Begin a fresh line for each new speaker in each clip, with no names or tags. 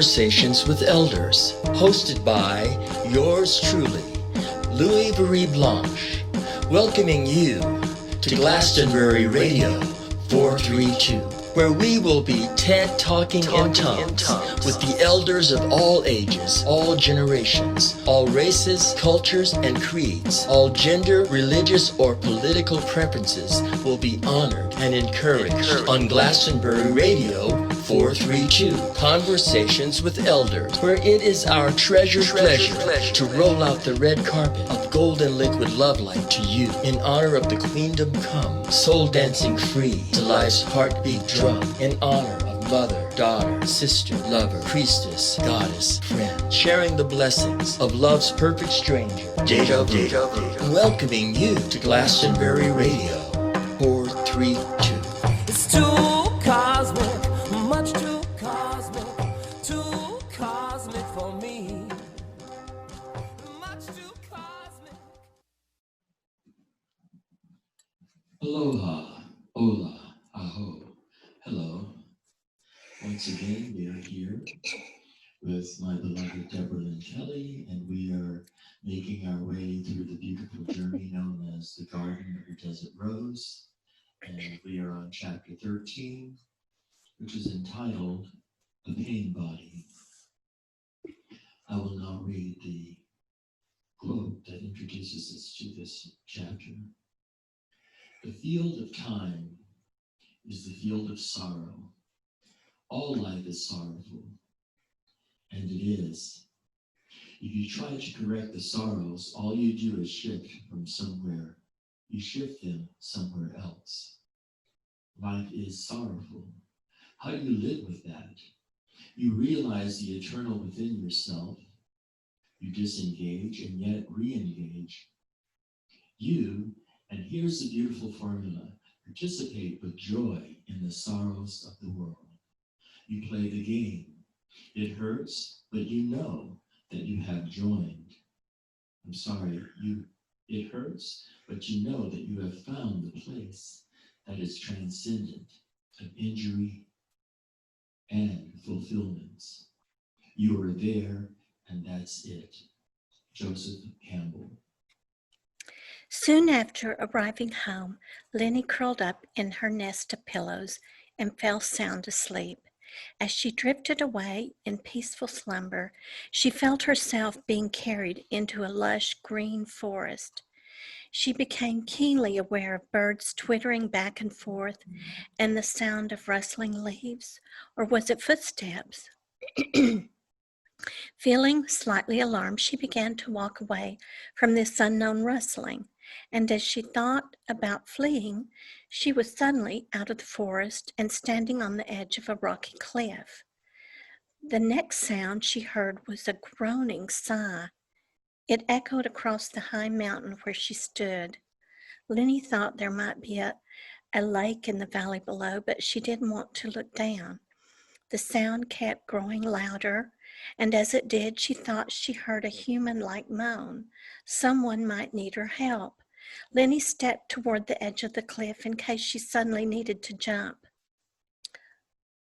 Conversations with Elders, hosted by yours truly, Louis Marie Blanche, welcoming you to Glastonbury Radio 432, where we will be TED Talking in tongues with the elders of all ages, all generations, all races, cultures, and creeds. All gender, religious, or political preferences will be honored and encouraged on Glastonbury Radio 432, Conversations with Elders, where it is our treasured pleasure to roll out the red carpet of golden liquid love light to you in honor of the queendom come, soul dancing free to life's heartbeat drum, in honor of mother, daughter, sister, lover, priestess, goddess, friend, sharing the blessings of love's perfect stranger, Deja Vu, welcoming you to Glastonbury Radio 432.
It's too cosmic, much too cosmic for me. Much too cosmic.
Aloha, hola, aho, hello. Once again, we are here with my beloved Deborah and Kelley, and we are making our way through the beautiful journey known as the Garden of the Desert Rose. And we are on chapter 13, which is entitled The Pain Body. I will now read the quote that introduces us to this chapter. The field of time is the field of sorrow. All life is sorrowful, and it is. If you try to correct the sorrows, all you do is shift from somewhere. You shift them somewhere else. Life is sorrowful. How do you live with that? You realize the eternal within yourself. You disengage and yet re-engage. You, and here's the beautiful formula, participate with joy in the sorrows of the world. You play the game. It hurts, but you know that you have joined. It hurts, but you know that you have found the place that is transcendent of injury and fulfillment. You are there, and that's it. Joseph Campbell.
Soon after arriving home, Lenny curled up in her nest of pillows and fell sound asleep. As she drifted away in peaceful slumber, she felt herself being carried into a lush green forest. She became keenly aware of birds twittering back and forth and the sound of rustling leaves, or was it footsteps? Feeling slightly alarmed, she began to walk away from this unknown rustling, and as she thought about fleeing, she was suddenly out of the forest and standing on the edge of a rocky cliff. The next sound she heard was a groaning sigh. It echoed across the high mountain where she stood. Lenny thought there might be a lake in the valley below, but she didn't want to look down. The sound kept growing louder, and as it did, she thought she heard a human-like moan. Someone might need her help. Lenny stepped toward the edge of the cliff in case she suddenly needed to jump.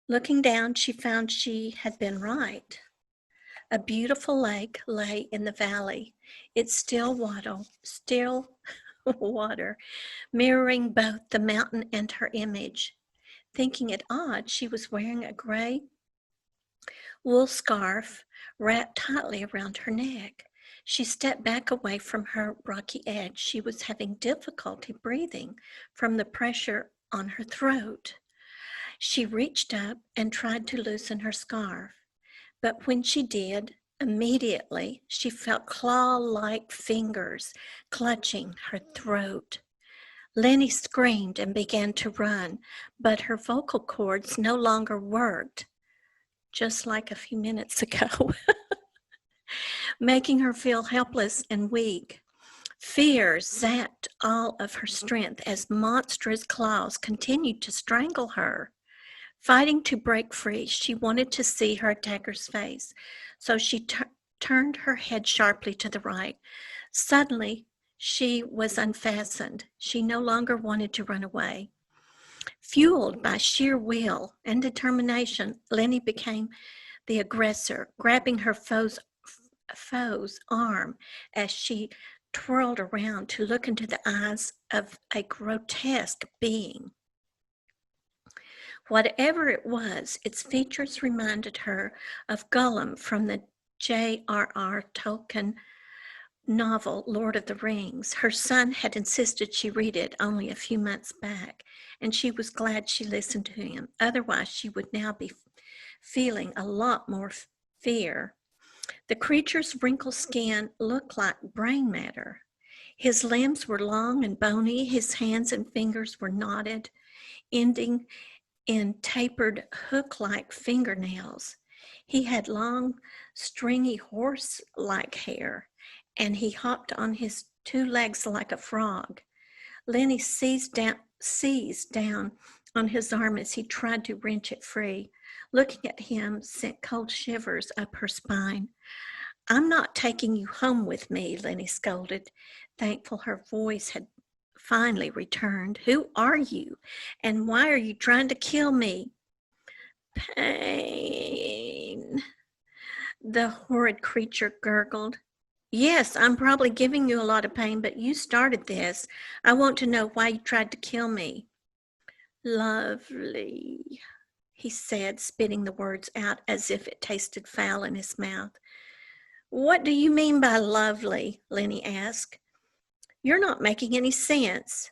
Looking down, she found she had been right. A beautiful lake lay in the valley, its still water, mirroring both the mountain and her image. Thinking it odd, she was wearing a gray wool scarf wrapped tightly around her neck. She stepped back away from her rocky edge. She was having difficulty breathing from the pressure on her throat. She reached up and tried to loosen her scarf, but when she did, immediately she felt claw-like fingers clutching her throat. Lenny screamed and began to run, but her vocal cords no longer worked, just like a few minutes ago, making her feel helpless and weak. Fear zapped all of her strength as monstrous claws continued to strangle her. Fighting to break free, she wanted to see her attacker's face, so she turned her head sharply to the right. Suddenly, she was unfastened. She no longer wanted to run away. Fueled by sheer will and determination, Lenny became the aggressor, grabbing her foe's arm as she twirled around to look into the eyes of a grotesque being. Whatever it was, its features reminded her of Gollum from the J.R.R. Tolkien novel Lord of the Rings. Her son had insisted she read it only a few months back, and she was glad she listened to him. Otherwise, she would now be feeling a lot more fear. The creature's wrinkled skin looked like brain matter. His limbs were long and bony. His hands and fingers were knotted, ending in tapered hook-like fingernails. He had long, stringy horse-like hair, and he hopped on his two legs like a frog. Lenny seized down on his arm as he tried to wrench it free. Looking at him sent cold shivers up her spine. "I'm not taking you home with me," Lenny scolded, thankful her voice had finally returned. "Who are you, and why are you trying to kill me?" "Pain," the horrid creature gurgled. "Yes, I'm probably giving you a lot of pain, but you started this. I want to know why you tried to kill me." "Lovely," he said, spitting the words out as if it tasted foul in his mouth. "What do you mean by lovely?" Lenny asked. "You're not making any sense."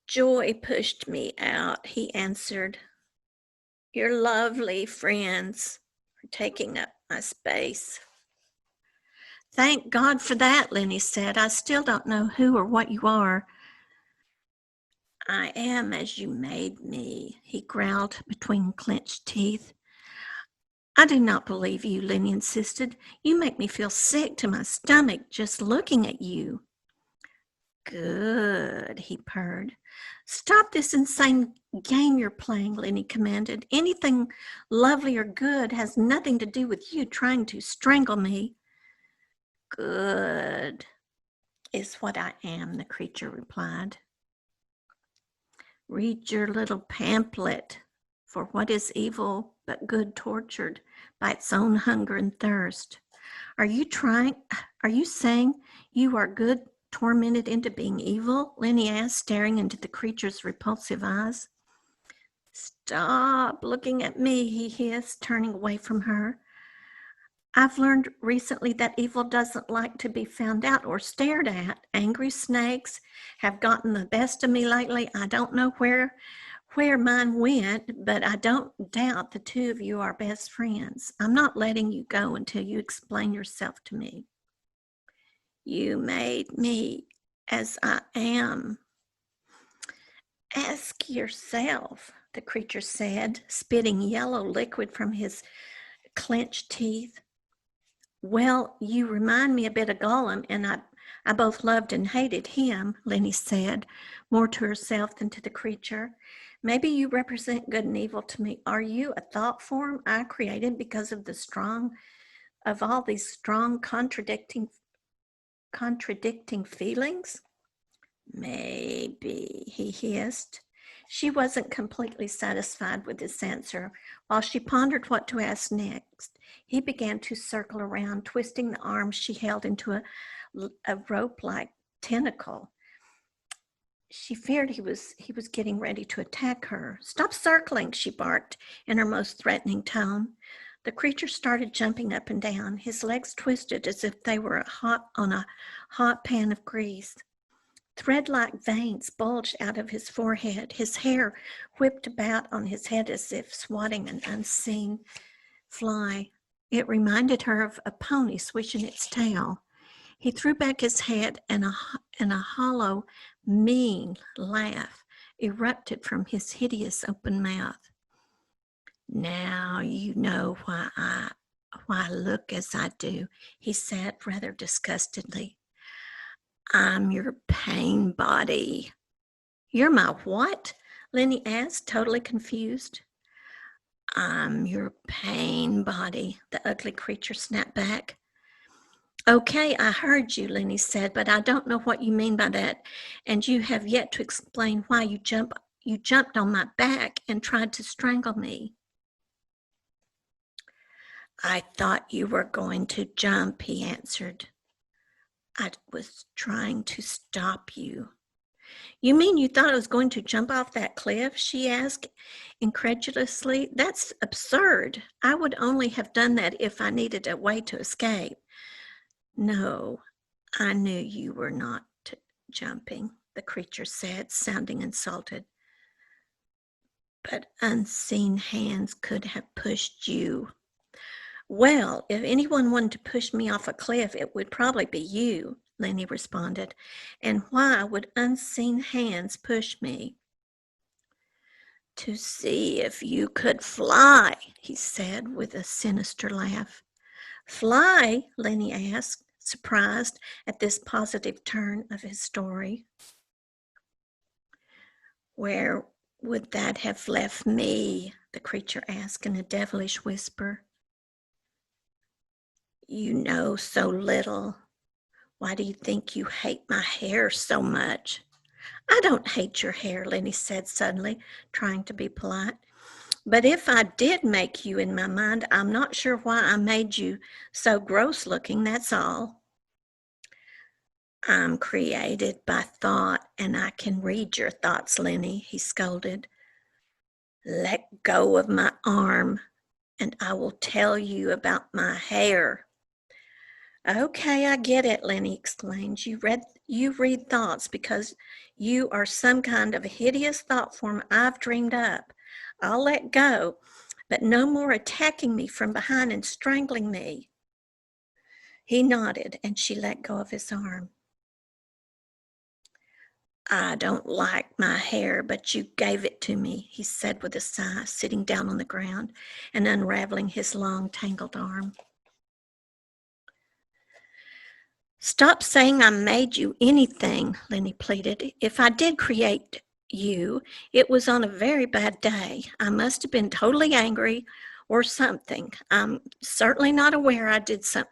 "Joy pushed me out," he answered. "Your lovely friends are taking up my space." "Thank God for that," Lenny said. "I still don't know who or what you are." "I am as you made me," he growled between clenched teeth. "I do not believe you," Lenny insisted. "You make me feel sick to my stomach just looking at you." "Good," he purred. "Stop this insane game you're playing," Lenny commanded. "Anything lovely or good has nothing to do with you trying to strangle me." "Good is what I am," the creature replied. "Read your little pamphlet, for what is evil but good tortured by its own hunger and thirst? Are you saying you are good tormented into being evil?" Lenny asked, staring into the creature's repulsive eyes. "Stop looking at me," he hissed, turning away from her. "I've learned recently that evil doesn't like to be found out or stared at. Angry snakes have gotten the best of me lately. I don't know where mine went, but I don't doubt the two of you are best friends. I'm not letting you go until you explain yourself to me." "You made me as I am." "Ask yourself," the creature said, spitting yellow liquid from his clenched teeth. "Well, you remind me a bit of Gollum, and I both loved and hated him," Lenny said, more to herself than to the creature. "Maybe you represent good and evil to me. Are you a thought form I created because of all these strong contradicting feelings?" "Maybe," he hissed. She wasn't completely satisfied with this answer. While she pondered what to ask next, he began to circle around, twisting the arm she held into a rope-like tentacle. She feared he was getting ready to attack her. "Stop circling," she barked in her most threatening tone. The creature started jumping up and down. His legs twisted as if they were on a hot pan of grease. Thread-like veins bulged out of his forehead. His hair whipped about on his head as if swatting an unseen fly. It reminded her of a pony swishing its tail. He threw back his head, and a hollow, mean laugh erupted from his hideous open mouth. "Now you know why I look as I do," he said rather disgustedly. "I'm your pain body." "You're my what?" Lenny asked, totally confused. "I'm your pain body," the ugly creature snapped back. "Okay, I heard you," Lenny said, "but I don't know what you mean by that, and you have yet to explain why you jumped on my back and tried to strangle me." I thought you were going to jump, he answered. I was trying to stop you. You mean you thought I was going to jump off that cliff? She asked incredulously. That's absurd. I would only have done that if I needed a way to escape. No, I knew you were not jumping, the creature said, sounding insulted. But unseen hands could have pushed you. Well, if anyone wanted to push me off a cliff, it would probably be you, Lenny responded. And why would unseen hands push me? To see if you could fly, he said with a sinister laugh. Fly? Lenny asked, surprised at this positive turn of his story. Where would that have left me? The creature asked in a devilish whisper. You know so little. Why do you think you hate my hair so much? I don't hate your hair, Lenny said suddenly, trying to be polite. But if I did make you in my mind, I'm not sure why I made you so gross looking, that's all. I'm created by thought, and I can read your thoughts, Lenny, he scolded. Let go of my arm, and I will tell you about my hair. Okay, I get it, Lenny exclaimed. You read thoughts because you are some kind of hideous thought form I've dreamed up. I'll let go, but no more attacking me from behind and strangling me. He nodded, and she let go of his arm. I don't like my hair, but you gave it to me, he said with a sigh, sitting down on the ground and unraveling his long, tangled arm. Stop saying I made you anything, Lenny pleaded. If I did create you, it was on a very bad day. I must have been totally angry or something. I'm certainly not aware I did such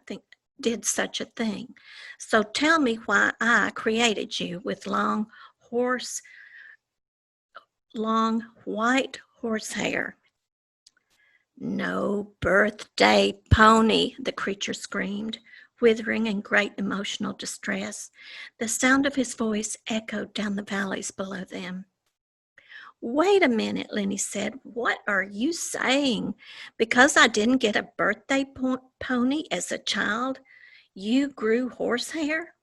a thing. So tell me why I created you with long white horsehair. No birthday pony, the creature screamed, withering in great emotional distress. The sound of his voice echoed down the valleys below them. Wait a minute, Lenny said. What are you saying? Because I didn't get a birthday pony as a child, you grew horsehair?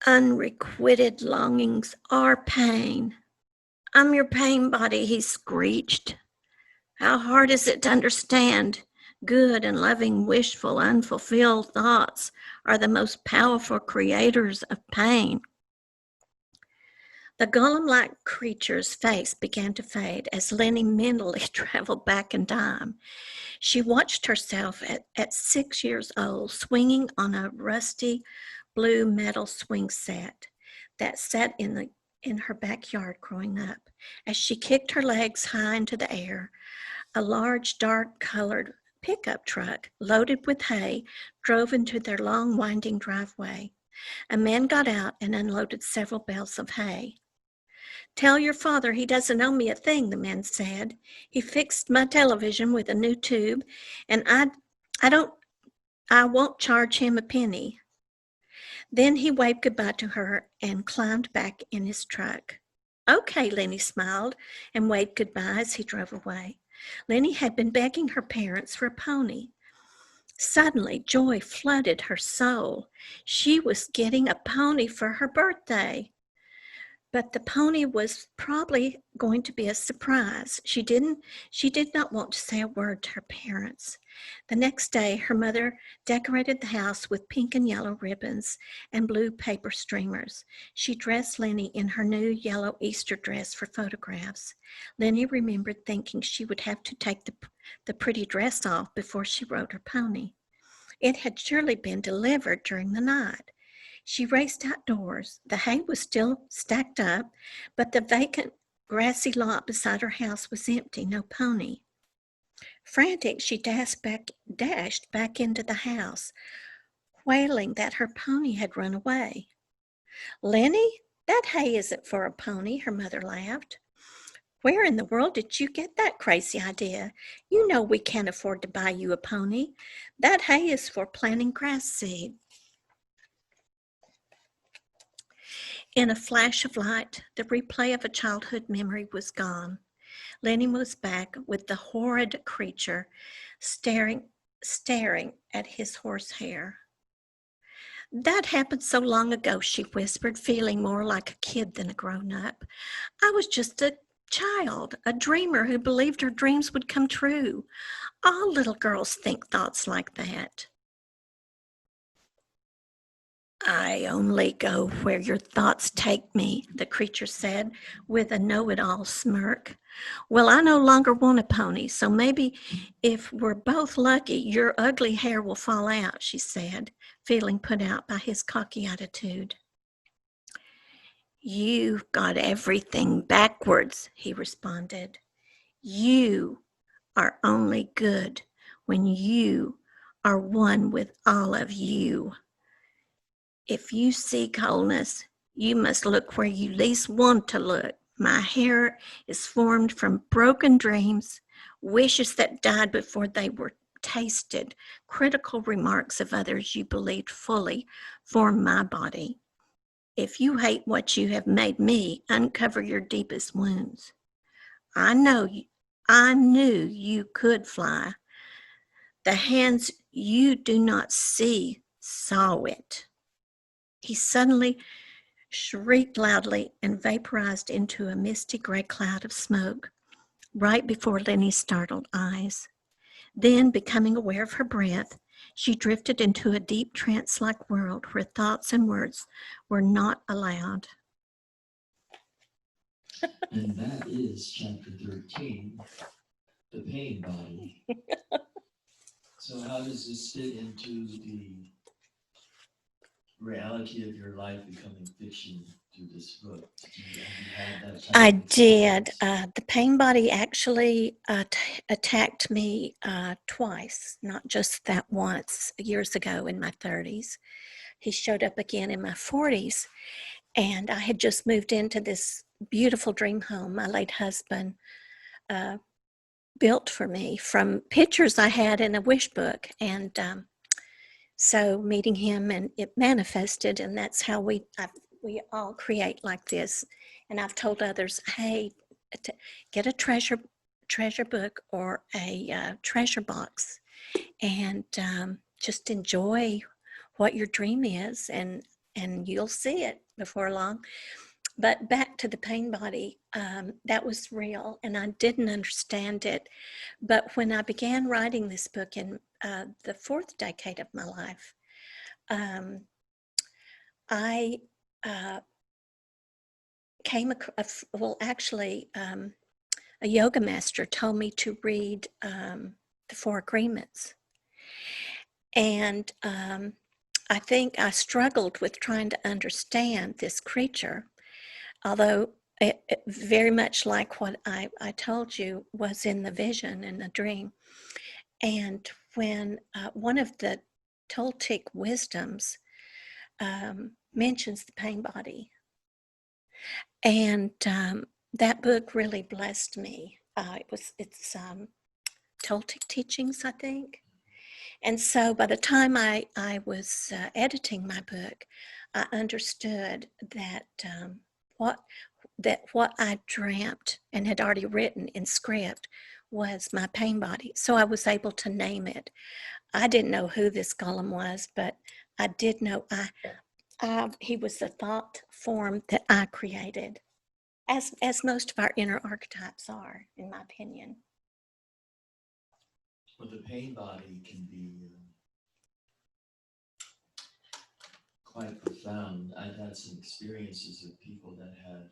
Unrequited longings are pain. I'm your pain body, he screeched. How hard is it to understand? Good and loving, wishful, unfulfilled thoughts are the most powerful creators of pain. The golem-like creature's face began to fade as Lenny mentally traveled back in time. She watched herself at 6 years old, swinging on a rusty blue metal swing set that sat in her backyard growing up. As she kicked her legs high into the air, a large, dark-colored pickup truck loaded with hay drove into their long, winding driveway. A man got out and unloaded several bales of hay. Tell your father he doesn't owe me a thing, the man said. He fixed my television with a new tube, and I won't charge him a penny. Then he waved goodbye to her and climbed back in his truck. Okay, Lenny smiled and waved goodbye as he drove away. Lenny had been begging her parents for a pony. Suddenly, joy flooded her soul. She was getting a pony for her birthday. But the pony was probably going to be a surprise. She did not want to say a word to her parents. The next day, her mother decorated the house with pink and yellow ribbons and blue paper streamers. She dressed Lenny in her new yellow Easter dress for photographs. Lenny remembered thinking she would have to take the pretty dress off before she rode her pony. It had surely been delivered during the night. She raced outdoors. The hay was still stacked up, but the vacant grassy lot beside her house was empty, no pony. Frantic, she dashed back into the house, wailing that her pony had run away. Lenny, that hay isn't for a pony, her mother laughed. Where in the world did you get that crazy idea? You know we can't afford to buy you a pony. That hay is for planting grass seed. In a flash of light, the replay of a childhood memory was gone. Lenny was back with the horrid creature staring at his horsehair. That happened so long ago, she whispered, feeling more like a kid than a grown-up. I was just a child, a dreamer who believed her dreams would come true. All little girls think thoughts like that. I only go where your thoughts take me, the creature said with a know-it-all smirk. Well, I no longer want a pony, so maybe if we're both lucky, your ugly hair will fall out, she said, feeling put out by his cocky attitude. You've got everything backwards, he responded. You are only good when you are one with all of you. If you seek wholeness, you must look where you least want to look. My hair is formed from broken dreams, wishes that died before they were tasted, critical remarks of others you believed fully form my body. If you hate what you have made me, uncover your deepest wounds. I knew you could fly. The hands you do not see saw it. He suddenly shrieked loudly and vaporized into a misty gray cloud of smoke right before Lenny's startled eyes. Then, becoming aware of her breath, she drifted into a deep trance-like world where thoughts and words were not allowed.
And that is chapter 13, the pain body. So how does this fit into the reality of your life becoming fiction through this book? Have you had that type
I
of
did.
experience?
The pain body actually attacked me twice, not just that once, years ago in my 30s. He showed up again in my 40s, and I had just moved into this beautiful dream home my late husband built for me from pictures I had in a wish book. And so meeting him, and it manifested, and that's how we all create like this. And I've told others, hey, get a treasure book or a treasure box, and just enjoy what your dream is, and you'll see it before long. But back to the pain body, that was real, and I didn't understand it. But when I began writing this book in the fourth decade of my life, I came across, well, actually, a yoga master told me to read the Four Agreements. And I think I struggled with trying to understand this creature, although it very much like what I told you was in the vision and the dream. And when one of the Toltec wisdoms mentions the pain body, and that book really blessed me. It's Toltec teachings, I think. And so by the time I was editing my book, I understood that what I dreamt and had already written in script was my pain body. So I was able to name it. I didn't know who this golem was, but I did know he was the thought form that I created, as most of our inner archetypes are, in my opinion.
Well, the pain body can be quite profound. I've had some experiences with people that had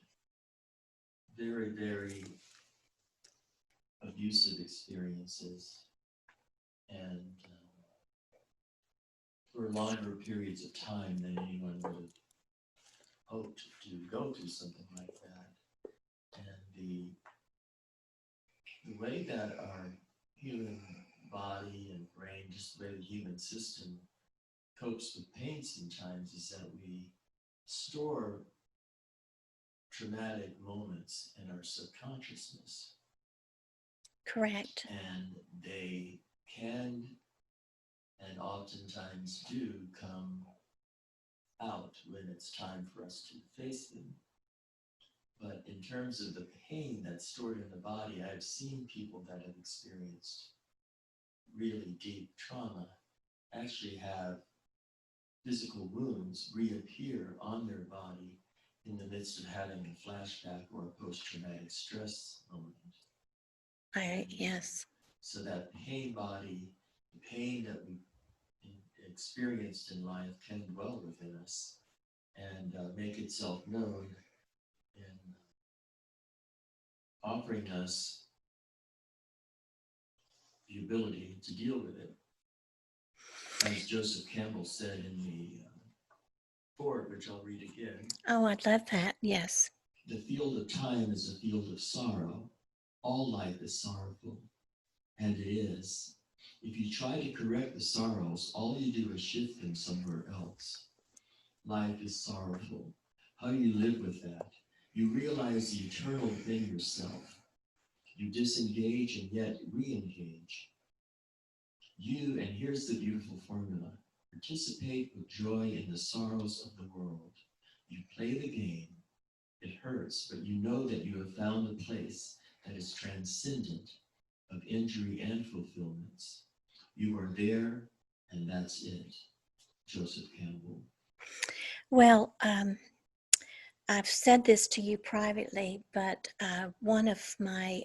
very, very abusive experiences, and for longer periods of time than anyone would have hoped to go through something like that. And the way that our human body and brain, just the way the human system copes with pain sometimes, is that we store traumatic moments in our subconsciousness.
Correct.
And they can and oftentimes do come out when it's time for us to face them. But in terms of the pain that's stored in the body, I've seen people that have experienced really deep trauma actually have physical wounds reappear on their body in the midst of having a flashback or a post-traumatic stress moment.
Yes.
So that pain body, the pain that we experienced in life can dwell within us and make itself known in offering us the ability to deal with it. As Joseph Campbell said in the foreword, which I'll read again.
Oh, I'd love that. Yes.
The field of time is a field of sorrow. All life is sorrowful, and it is. If you try to correct the sorrows, all you do is shift them somewhere else. Life is sorrowful. How do you live with that? You realize the eternal thing yourself. You disengage and yet re-engage. You, and here's the beautiful formula, participate with joy in the sorrows of the world. You play the game. It hurts, but you know that you have found a place that is transcendent of injury and fulfillments. You are there, and that's it. Joseph Campbell.
Well, I've said this to you privately, but one of my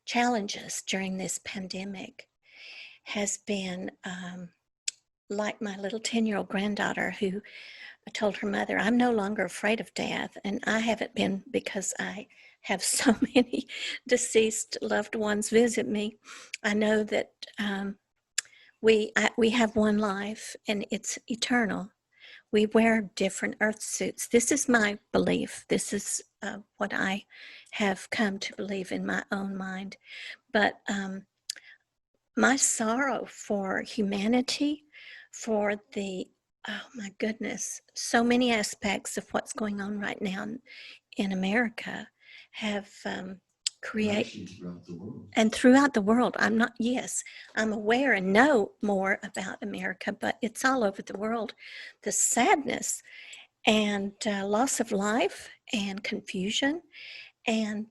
challenges during this pandemic has been like my little 10-year-old granddaughter who told her mother, I'm no longer afraid of death. And I haven't been, because I have so many deceased loved ones visit me. I know that we have one life and it's eternal. We wear different earth suits. This is my belief. This is what I have come to believe in my own mind. But my sorrow for humanity, for the, oh my goodness, so many aspects of what's going on right now in America have created,
throughout the world.
And throughout the world. I'm aware and know more about America, but it's all over the world. The sadness and loss of life and confusion, and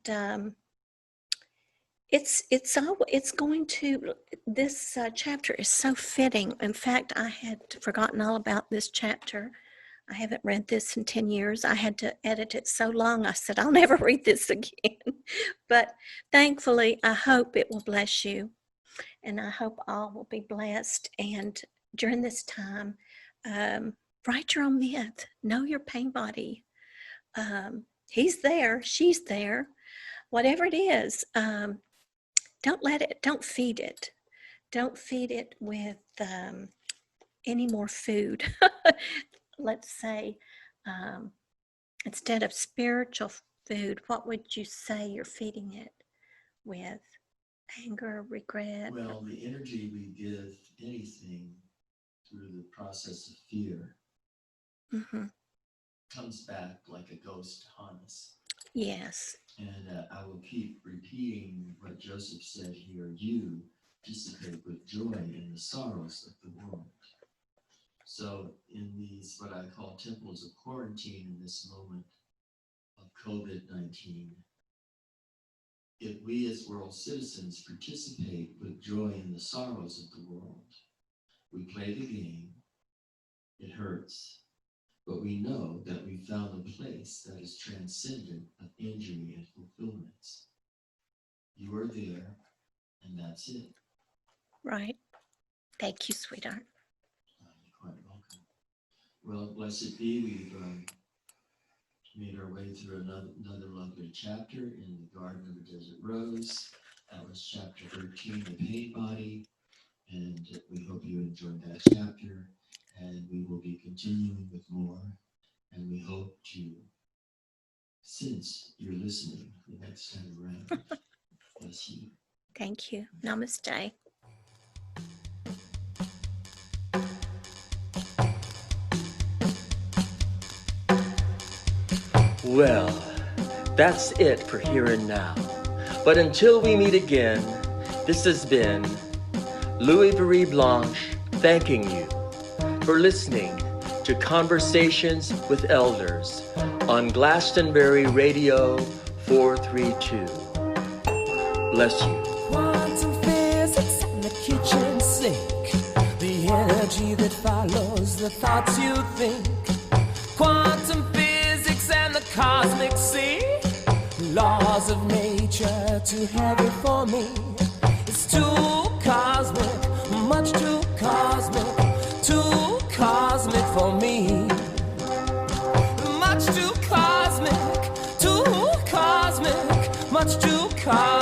it's going to, this chapter is so fitting. In fact, I had forgotten all about this chapter. I haven't read this in 10 years. I had to edit it so long. I said, I'll never read this again. But thankfully, I hope it will bless you. And I hope all will be blessed. And during this time, write your own myth. Know your pain body. He's there. She's there. Whatever it is, don't feed it. Don't feed it with any more food. Let's say, instead of spiritual food, what would you say you're feeding it with? Anger, regret?
Well, the energy we give anything through the process of fear comes back like a ghost to haunt us.
Yes.
And I will keep repeating what Joseph said here. You dissipate with joy in the sorrows of the world. So in these, what I call temples of quarantine in this moment of COVID-19, if we as world citizens participate with joy in the sorrows of the world, we play the game, it hurts, but we know that we found a place that is transcendent of injury and fulfillments. You are there, and that's it.
Right. Thank you, sweetheart.
You're quite welcome. Well, blessed be, we've made our way through another lovely chapter in the Garden of the Desert Rose. That was chapter 13, the pain body, and we hope you enjoyed that chapter, and we will be continuing with more, and we hope to, since you're listening the next time around. Bless you.
Thank you. Namaste.
Well, that's it for here and now. But until we meet again, this has been Louis Marie Blanche thanking you for listening to Conversations with Elders on Glastonbury Radio 432. Bless you.
Quantum physics in the kitchen sink, the energy that follows the thoughts you think. Quantum physics and the cosmic sea, laws of nature too heavy for me. It's too cosmic, much too cosmic for me. Much too cosmic, much too cosmic.